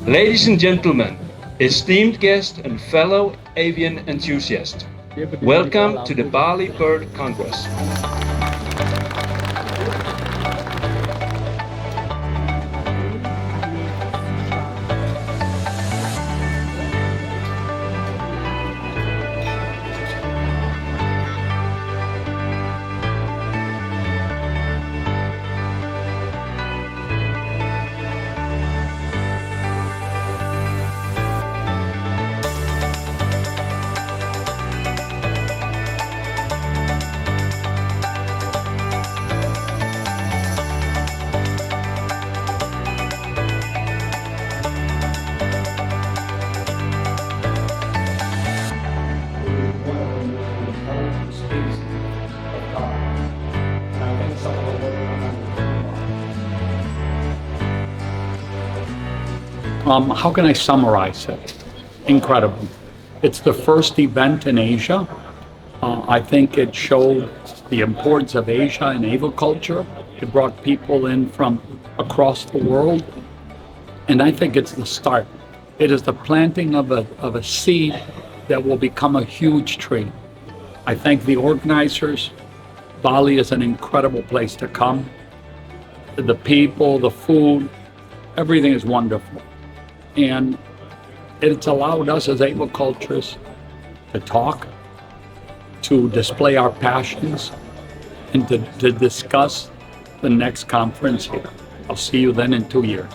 Ladies and gentlemen, esteemed guests and fellow avian enthusiasts, welcome to the Bali Bird Congress. How can I summarize it? Incredible. It's the first event in Asia. I think it showed the importance of Asia and aviculture. It brought people in from across the world. And I think it's the start. It is the planting of a seed that will become a huge tree. I thank the organizers. Bali is an incredible place to come. The people, the food, everything is wonderful. And it's allowed us as aviculturists to talk, to display our passions, and to discuss the next conference here. I'll see you then in 2 years.